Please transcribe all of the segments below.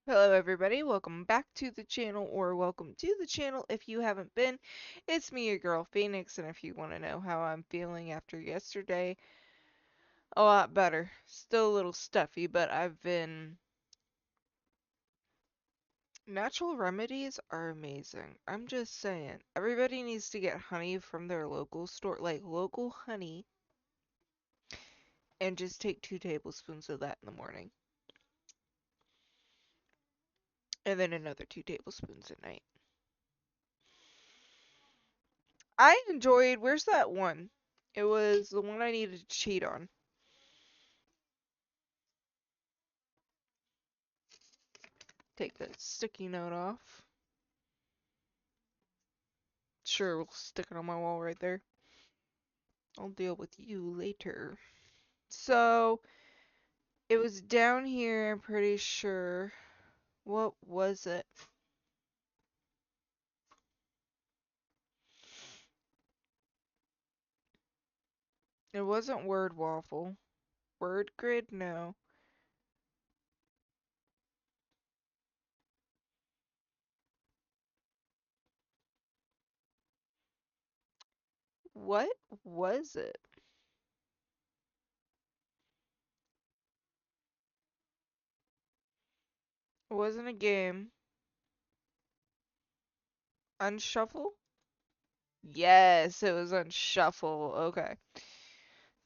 Hello everybody, welcome back to the channel, or welcome to the channel if you haven't been. It's me, your girl Phoenix, and if you want to know how I'm feeling after yesterday, a lot better. Still a little stuffy, but I've been... Natural remedies are amazing. I'm just saying, everybody needs to get honey from their local store, like local honey, and just take 2 tablespoons of that in the morning. And then another 2 tablespoons at night. I enjoyed, where's that one? It was the one I needed to cheat on. Take that sticky note off. Sure, we'll stick it on my wall right there. I'll deal with you later. So, it was down here, I'm pretty sure. What was it? It wasn't word waffle. Word grid? No. What was it? It wasn't a game. Unshuffle? Yes, it was unshuffle. Okay.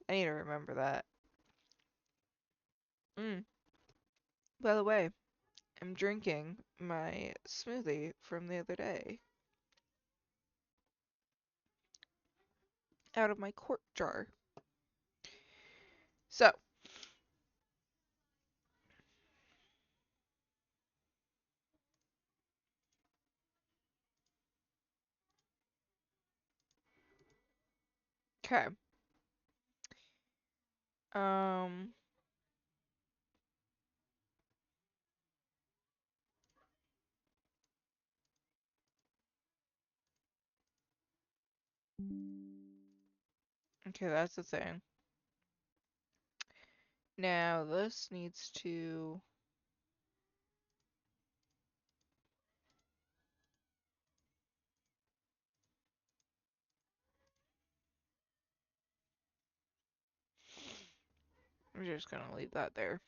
I need to remember that. Mm. By the way, I'm drinking my smoothie from the other day out of my quart jar. So, okay. Um, okay, that's the thing. Now, this needs to... I'm just gonna leave that there.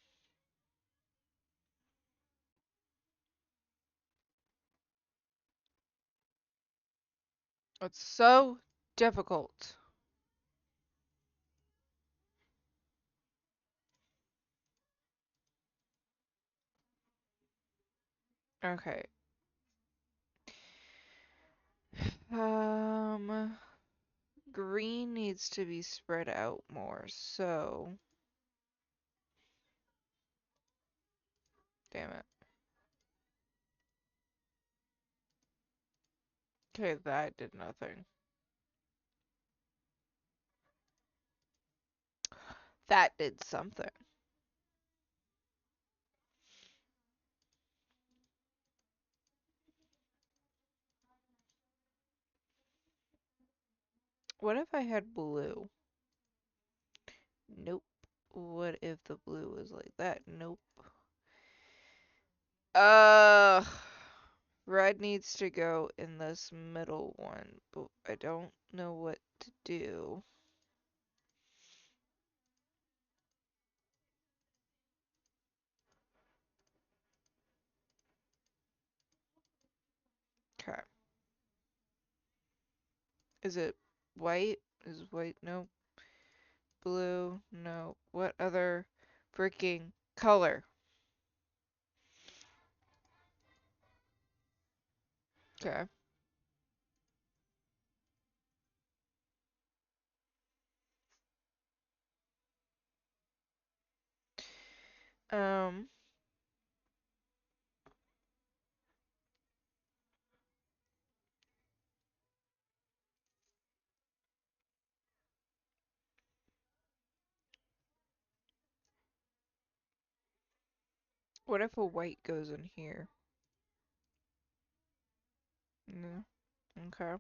It's so difficult. Okay. Um, green needs to be spread out more, so... Damn it. Okay, that did nothing. That did something. What if I had blue? Nope. What if the blue was like that? Nope. Uh, red needs to go in this middle one, but I don't know what to do. Okay. Is it white? Is white? No. Blue? No. What other freaking color? Okay. Um, what if a white goes in here? No. Okay.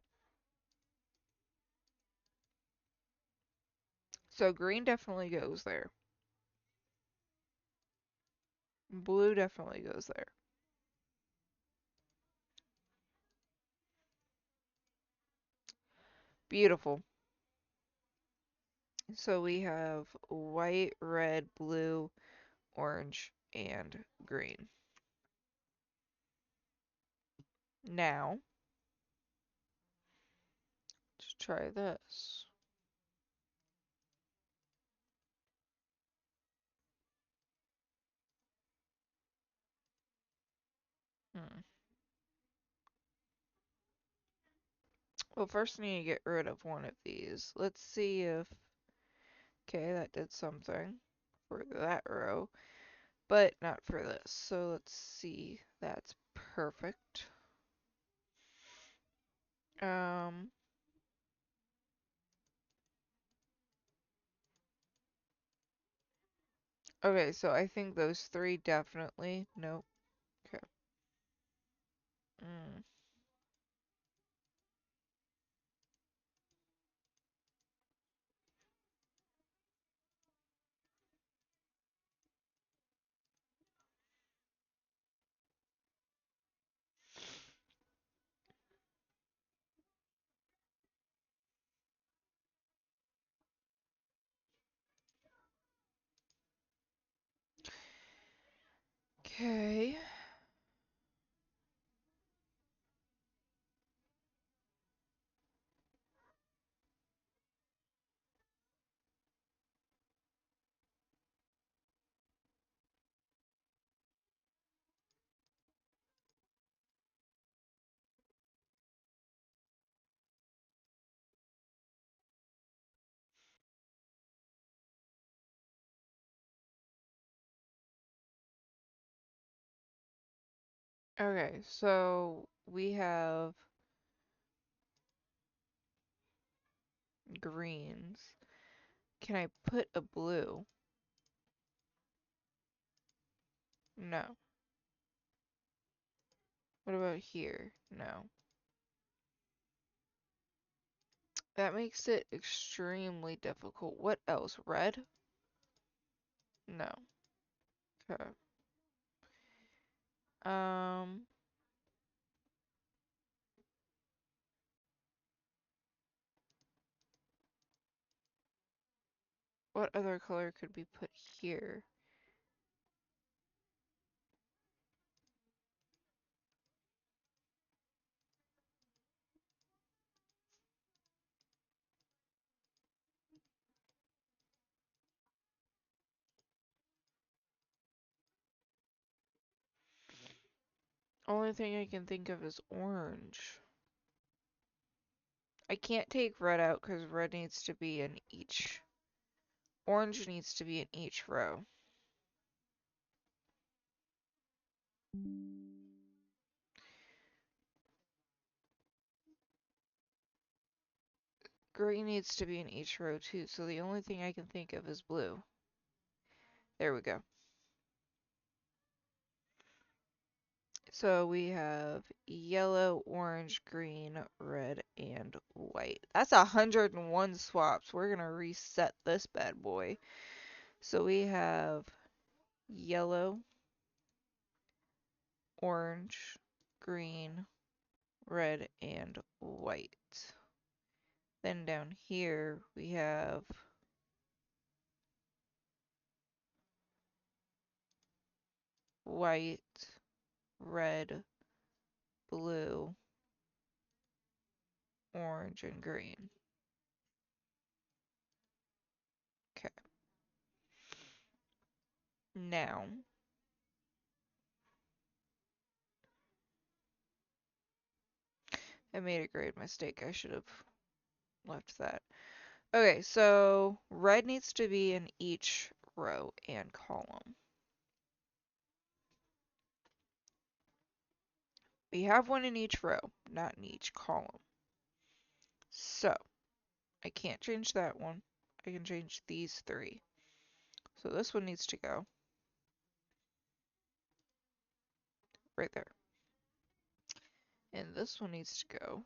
So green definitely goes there. Blue definitely goes there. Beautiful. So we have white, red, blue, orange, and green. Now, let's try this. Hmm. Well, first I need to get rid of one of these. Let's see if... Okay, that did something for that row, but not for this. So let's see. That's perfect. Um, okay, so I think those three definitely. Nope. Okay. Mm. Okay. Okay, so we have greens. Can I put a blue? No. What about here? No. That makes it extremely difficult. What else? Red? No. Okay. Um, what other color could be put here? Only thing I can think of is orange. I can't take red out because red needs to be in each. Orange needs to be in each row. Green needs to be in each row too, so the only thing I can think of is blue. There we go. So we have yellow, orange, green, red, and white. That's 101 swaps. We're gonna reset this bad boy. So we have yellow, orange, green, red, and white. Then down here we have white, red, blue, orange, and green. Okay. Now, I made a grade mistake. I should have left that. Okay, so red needs to be in each row and column. We have one in each row, not in each column. So, I can't change that one. I can change these three. So this one needs to go right there. And this one needs to go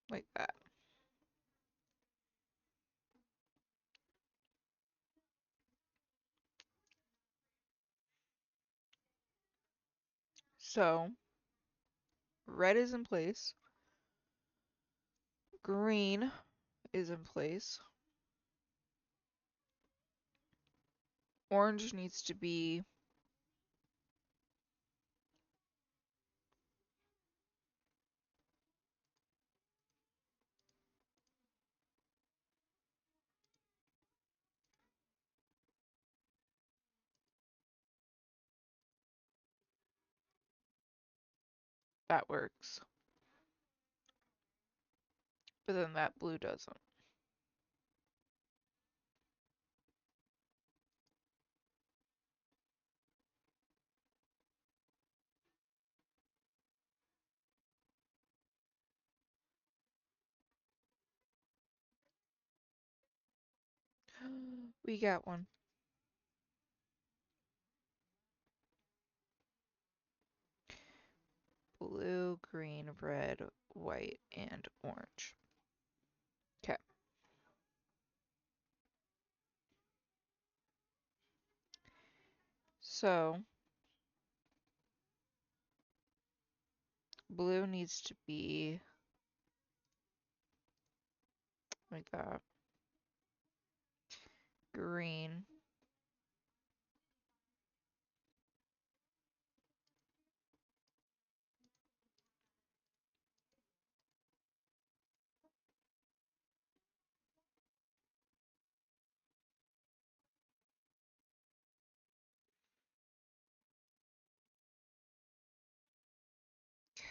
like that. So, red is in place. Green is in place. Orange needs to be that works. But then that blue doesn't. We got one. Blue, green, red, white, and orange. Okay. So, blue needs to be like that. Green.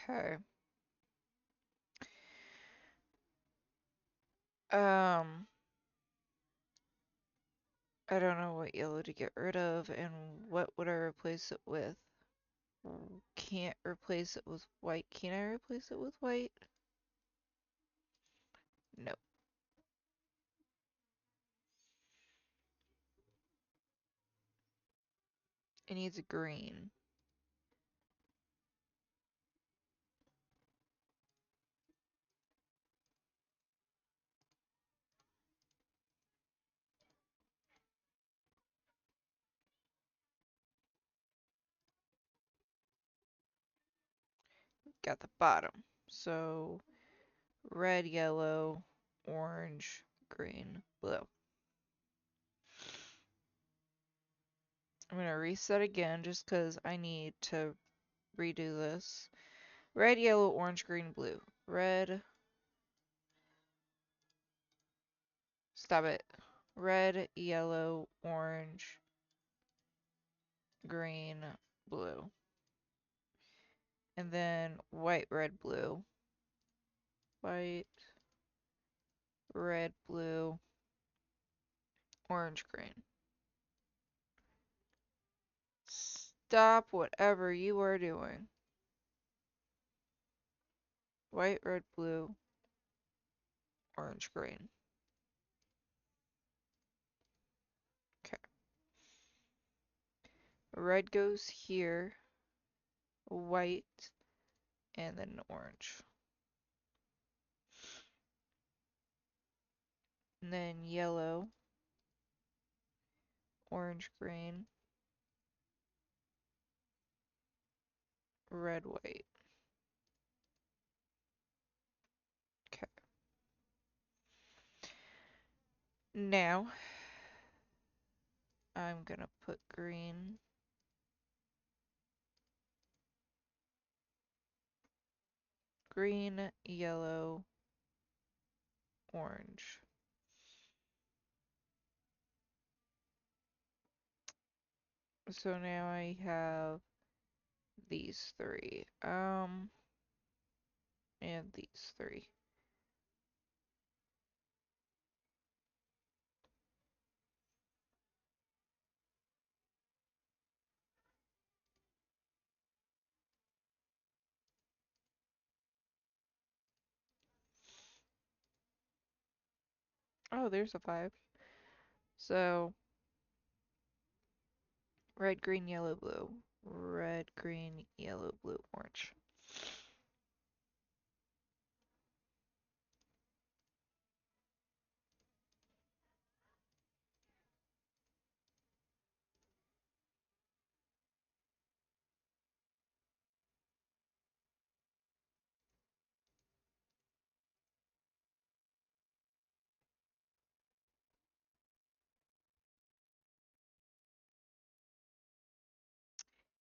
Okay. Um, I don't know what yellow to get rid of, and what would I replace it with? Can't replace it with white. Can I replace it with white? No. It needs a green. Got the bottom. So, red, yellow, orange, green, blue. I'm going to reset again just because I need to redo this. Red, yellow, orange, green, blue. Red. Stop it. Red, yellow, orange, green, blue. And then white, red, blue. White, red, blue, orange, green. Stop whatever you are doing. White, red, blue, orange, green. Okay. Red goes here. White, and then orange. And then yellow, orange, green, red, white. Okay. Now, I'm gonna put green. Green, yellow, orange. So now I have these three. And these three. Oh, there's a 5. So, red, green, yellow, blue. Red, green, yellow, blue, orange.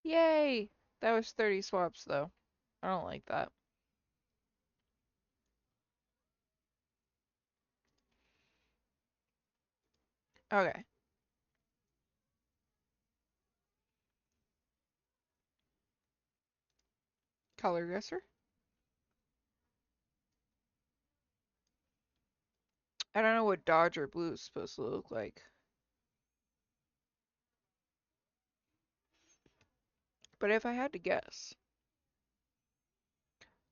Yay! That was 30 swaps though. I don't like that. Okay. Color guesser? I don't know what Dodger blue is supposed to look like. But if I had to guess.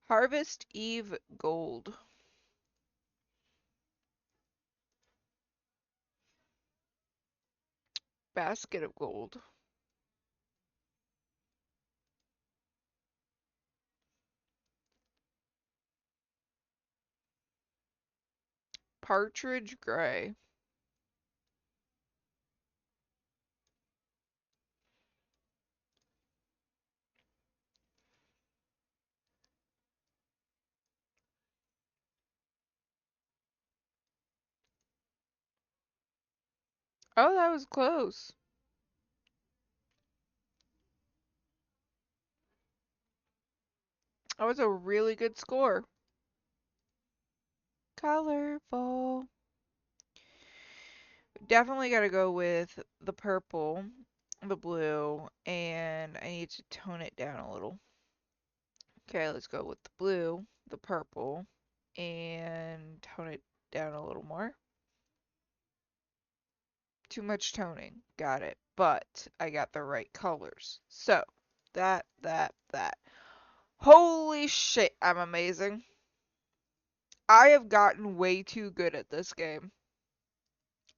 Harvest Eve gold. Basket of gold. Partridge gray. Oh, that was close. That was a really good score. Colorful. Definitely gotta go with the purple, the blue, and I need to tone it down a little. Okay, let's go with the blue, the purple, and tone it down a little more. Too much toning. Got it. But I got the right colors. So, that. Holy shit, I'm amazing. I have gotten way too good at this game.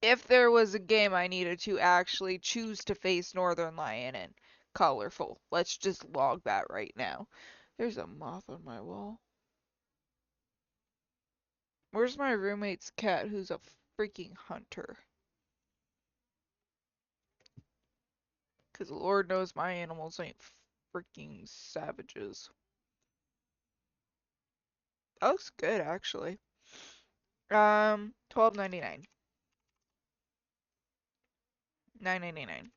If there was a game I needed to actually choose to face Northern Lion in, colorful. Let's just log that right now. There's a moth on my wall. Where's my roommate's cat who's a freaking hunter? Because Lord knows my animals ain't freaking savages. That looks good, actually. 12.99. 9.99.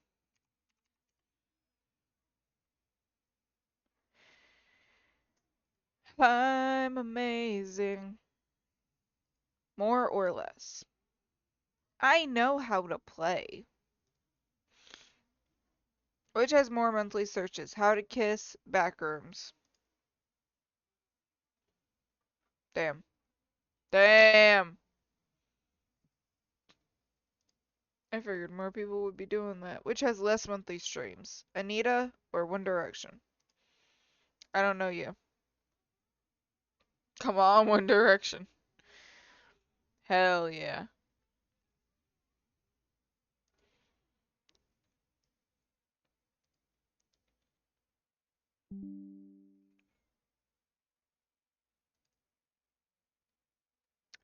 I'm amazing. More or less. I know how to play. Which has more monthly searches? How to Kiss, Backrooms. Damn. Damn! I figured more people would be doing that. Which has less monthly streams? Anita or One Direction? I don't know you. Come on, One Direction. Hell yeah.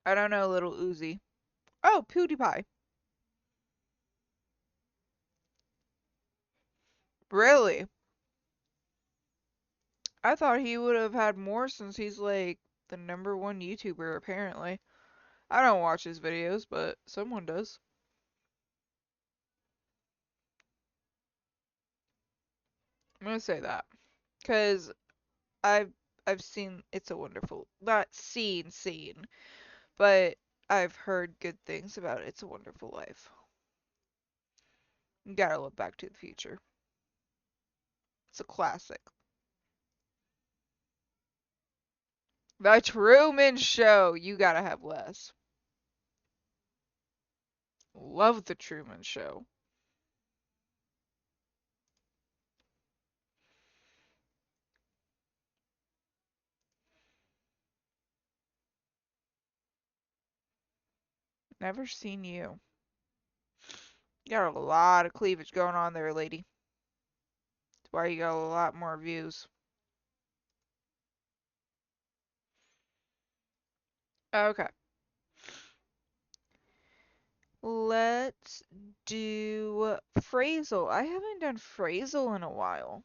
I don't know, little Uzi. Oh, PewDiePie. Really? I thought he would have had more since he's like the #1 YouTuber apparently. I don't watch his videos, but someone does. I'm gonna say that. Cause I've I've seen It's a Wonderful, not seen, but I've heard good things about It's a Wonderful Life. You gotta look Back to the Future. It's a classic. The Truman Show. You gotta have less. Love the Truman Show. Never seen you. You got a lot of cleavage going on there, lady. That's why you got a lot more views. Okay. Let's do phrasal. I haven't done phrasal in a while.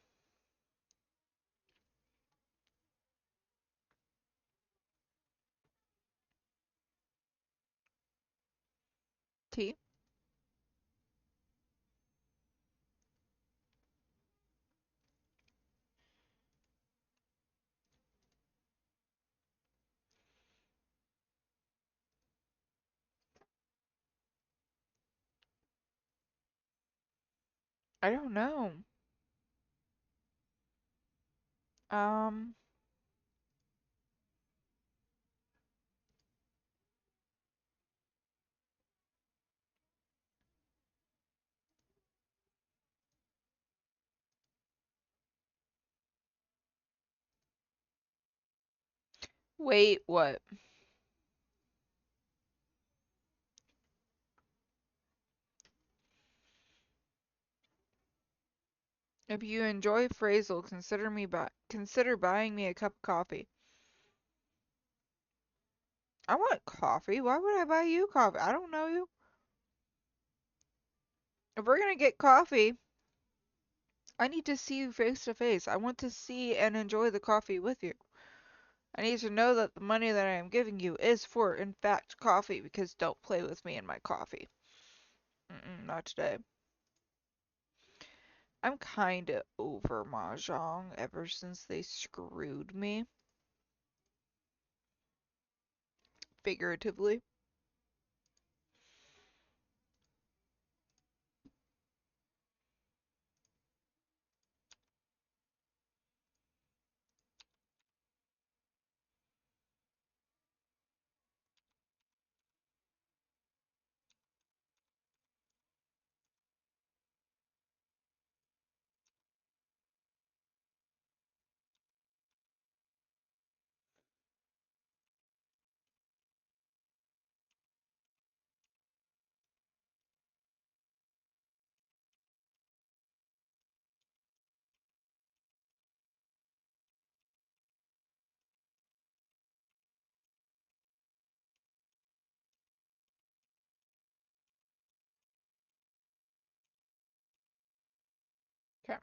T. I don't know. Um, Wait, what? If you enjoy phrasal, consider buying me a cup of coffee. I want coffee. Why would I buy you coffee? I don't know you. If we're gonna get coffee, I need to see you face to face. I want to see and enjoy the coffee with you. I need to know that the money that I am giving you is for, in fact, coffee, because don't play with me and my coffee. Not today. I'm kinda over Mahjong ever since they screwed me, figuratively. Okay.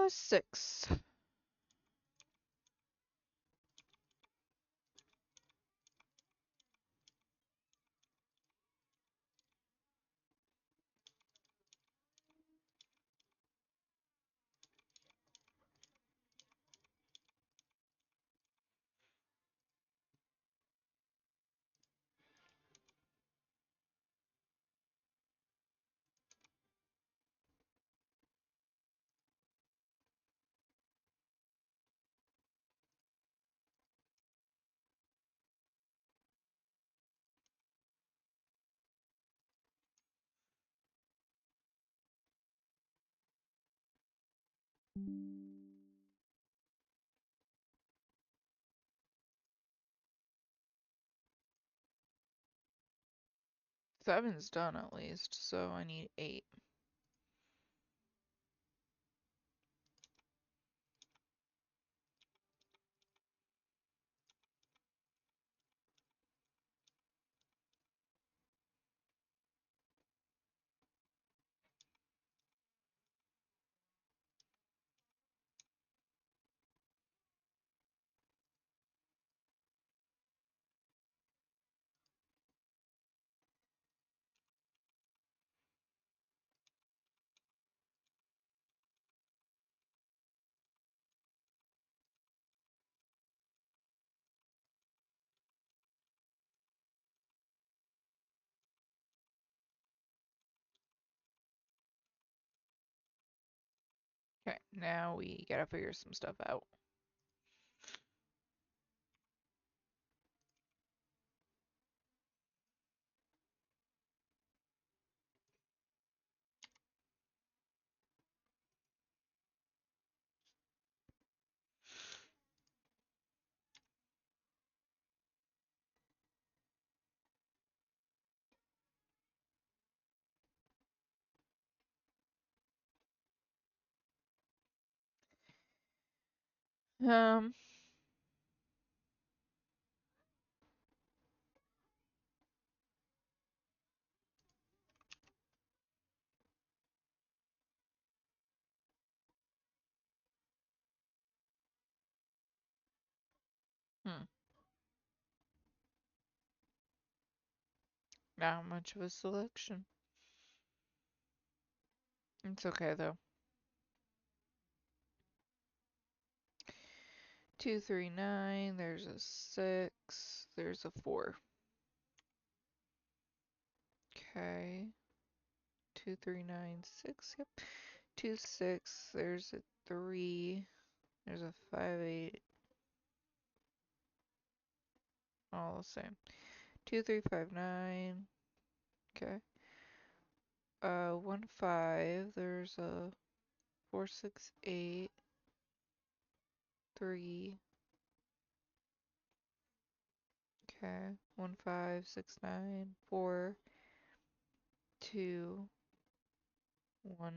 Six. Seven's done at least, so I need eight. Okay, now we gotta figure some stuff out. Um, hmm. Not much of a selection. It's okay though. 239, there's a 6, there's a 4. Okay. 2396, yep. 26, there's a 3, there's a 58, all the same. 2359, okay. 15, there's a 468, 3, okay. 1569, 4, 2, 1,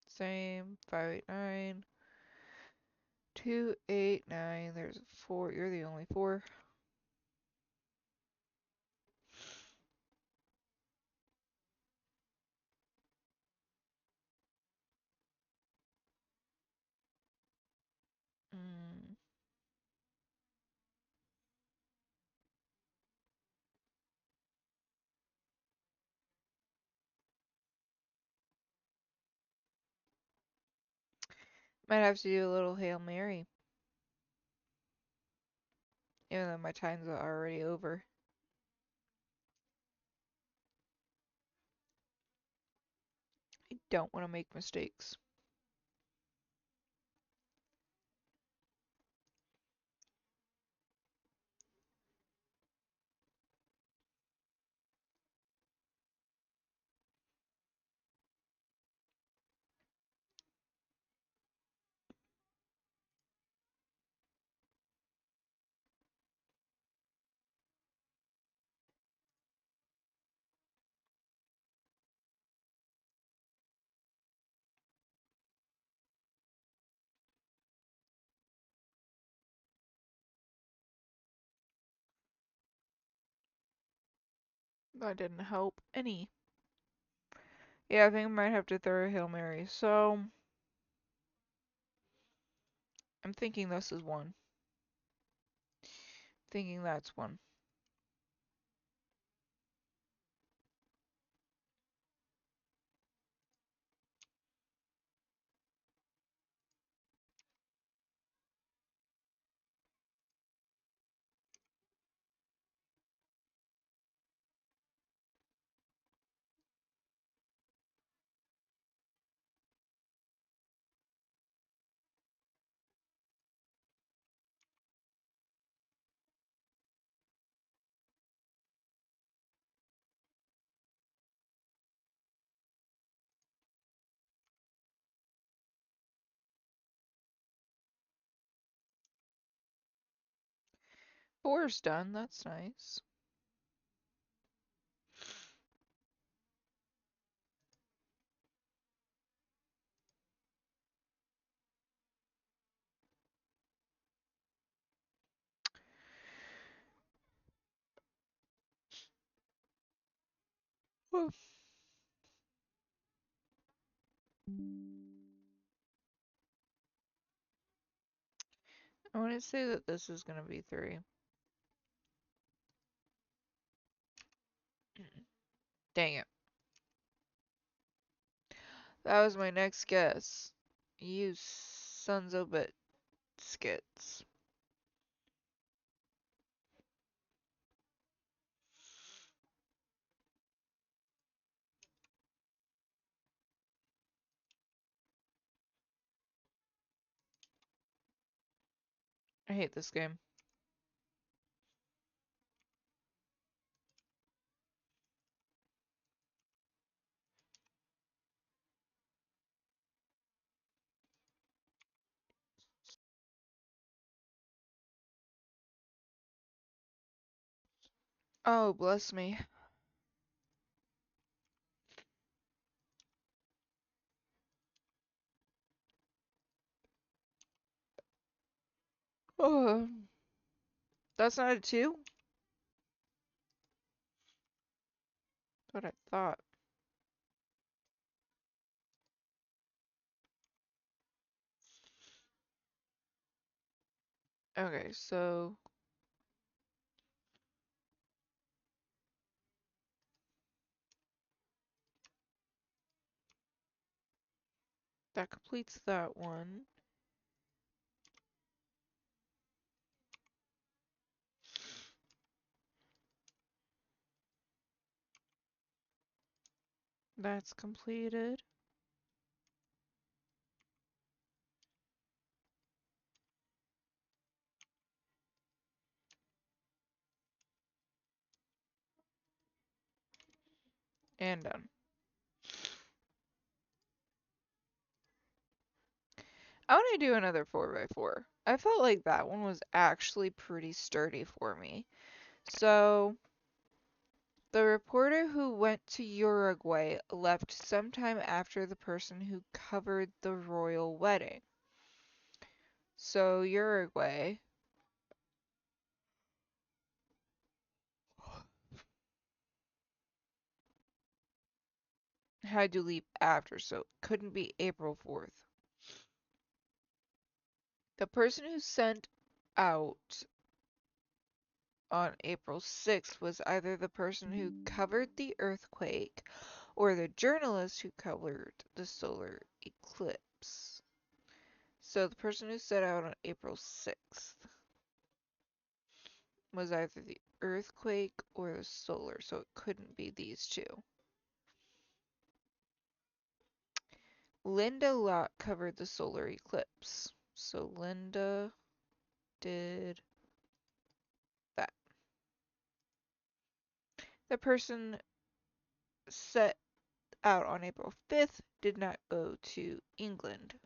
same. 589, 289, there's a 4, you're the only 4. Mm. Might have to do a little Hail Mary, even though my time's already over. I don't want to make mistakes. That didn't help any. Yeah, I think I might have to throw a Hail Mary. So, I'm thinking this is one. Thinking that's one. Four's done. That's nice. Well, I want to say that this is going to be 3. Dang it. That was my next guess. You sons of skits. I hate this game. Oh, bless me. Oh, that's not a two? What I thought. Okay, so that completes that one. That's completed. And done. I want to do another 4x4. I felt like that one was actually pretty sturdy for me. So, the reporter who went to Uruguay left sometime after the person who covered the royal wedding. So, Uruguay had to leave after, so it couldn't be April 4th. The person who sent out on April 6th was either the person who covered the earthquake or the journalist who covered the solar eclipse. So the person who set out on April 6th was either the earthquake or the solar, so it couldn't be these two. Linda Lott covered the solar eclipse. So Linda did that. The person set out on April 5th did not go to England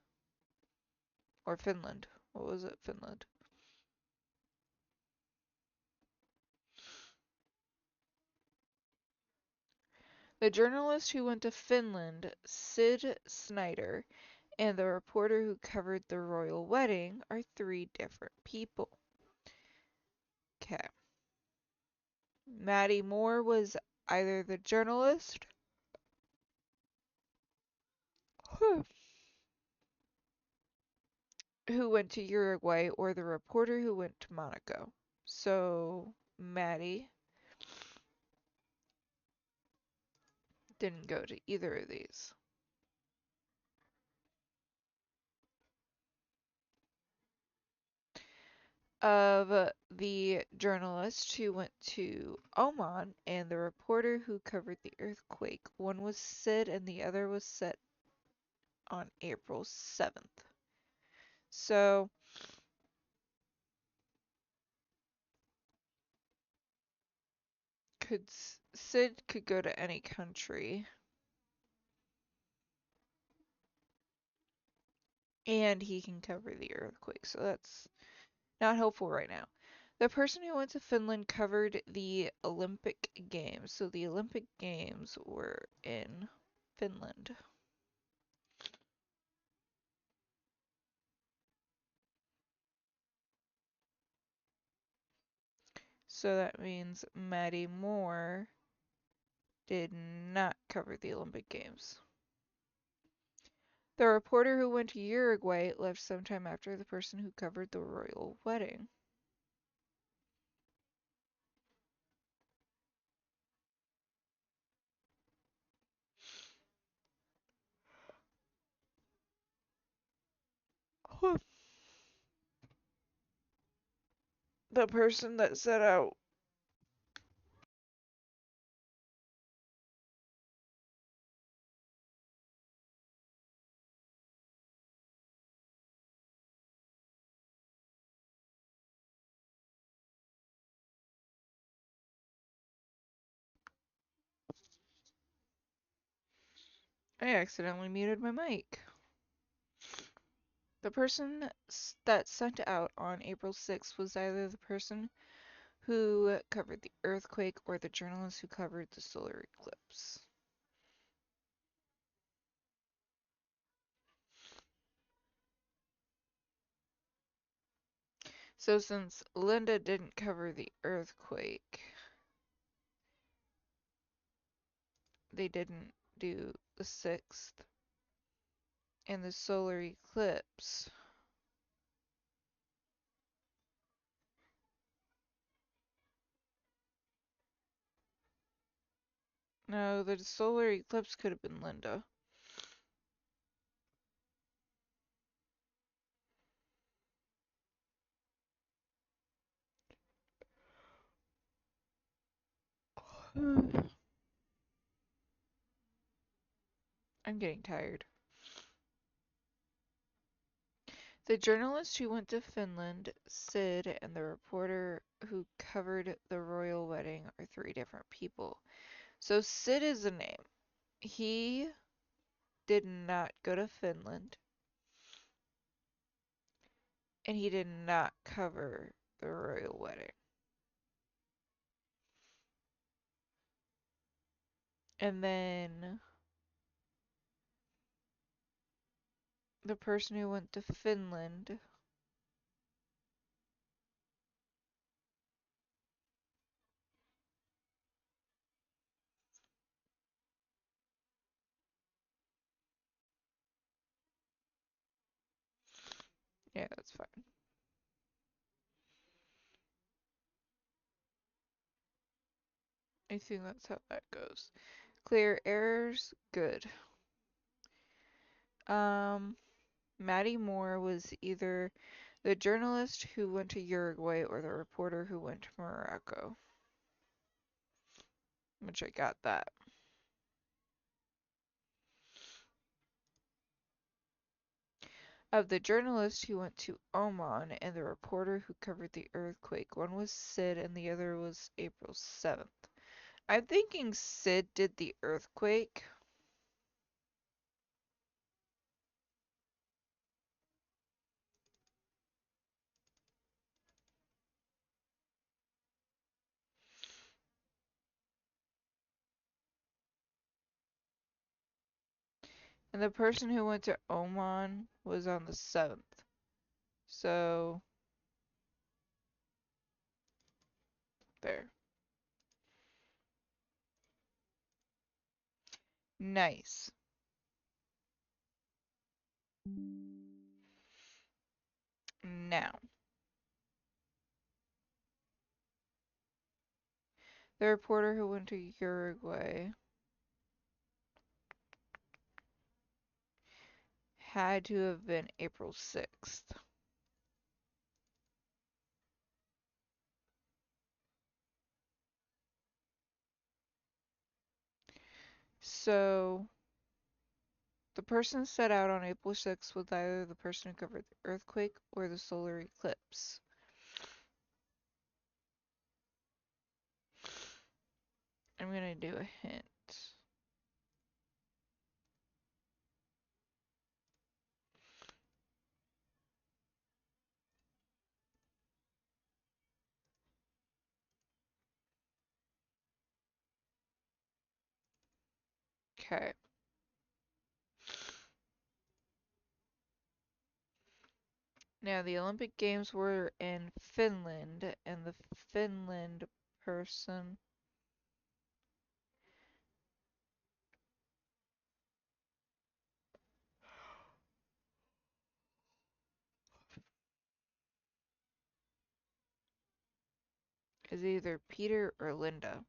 or Finland. What was it? Finland. The journalist who went to Finland, Sid Snyder, and the reporter who covered the royal wedding are three different people. Okay. Maddie Moore was either the journalist who went to Uruguay or the reporter who went to Monaco. So Maddie didn't go to either of these. Of the journalist who went to Oman and the reporter who covered the earthquake, one was Sid and the other was set on April 7th. So could Sid could go to any country and he can cover the earthquake. So that's not helpful right now. The person who went to Finland covered the Olympic Games. So the Olympic Games were in Finland. So that means Maddie Moore did not cover the Olympic Games. The reporter who went to Uruguay left sometime after the person who covered the royal wedding. The person that set out. I accidentally muted my mic. The person that sent out on April 6th was either the person who covered the earthquake or the journalist who covered the solar eclipse. So since Linda didn't cover the earthquake, they didn't do the 6th and the solar eclipse. No, the solar eclipse could have been Linda. I'm getting tired. The journalist who went to Finland, Sid, and the reporter who covered the royal wedding are three different people. So Sid is a name. He did not go to Finland, and he did not cover the royal wedding. And then the person who went to Finland, yeah, that's fine. I think that's how that goes. Clear errors, good. Um, Maddie Moore was either the journalist who went to Uruguay or the reporter who went to Morocco, which I got that. Of the journalist who went to Oman and the reporter who covered the earthquake, one was Sid and the other was April 7th. I'm thinking Sid did the earthquake. And the person who went to Oman was on the 7th. So, there. Nice. Now, the reporter who went to Uruguay had to have been April 6th. So, the person set out on April 6th was either the person who covered the earthquake or the solar eclipse. I'm gonna do a hint. Okay. Now, the Olympic Games were in Finland, and the Finland person is either Peter or Linda.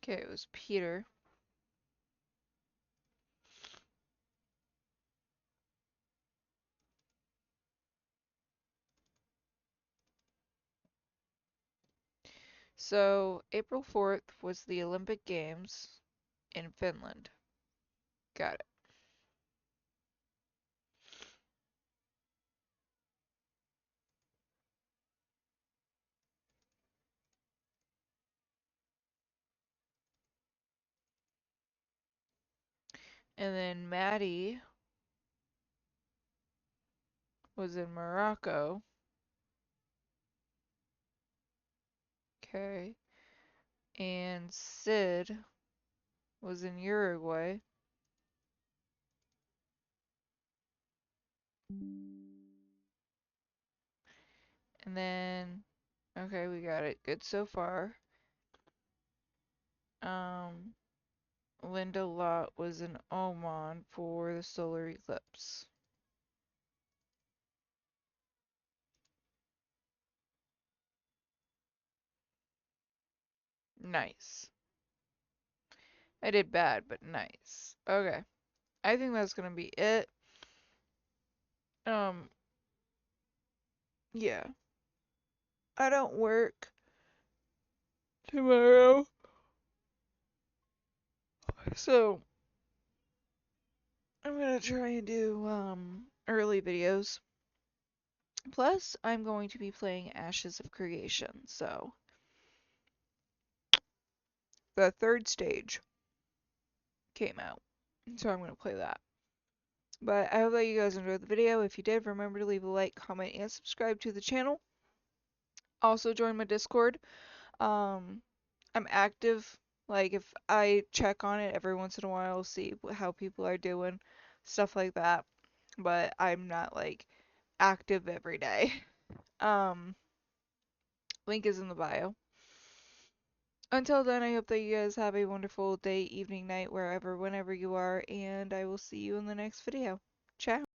Okay, it was Peter. So, April 4th was the Olympic Games in Finland. Got it. And then Maddie was in Morocco. Okay. And Sid was in Uruguay. And then, okay, we got it. Good so far. Um, Linda Lott was in Oman for the solar eclipse. Nice. I did bad, but nice. Okay. I think that's gonna be it. Um, yeah. I don't work tomorrow. So, I'm gonna try and do, early videos. Plus, I'm going to be playing Ashes of Creation, so the third stage came out. So I'm gonna play that. But I hope that you guys enjoyed the video. If you did, remember to leave a like, comment, and subscribe to the channel. Also join my Discord. Um, I'm active. Like if I check on it every once in a while, see how people are doing, stuff like that. But I'm not like active every day. Um, link is in the bio. Until then, I hope that you guys have a wonderful day, evening, night, wherever, whenever you are, and I will see you in the next video. Ciao.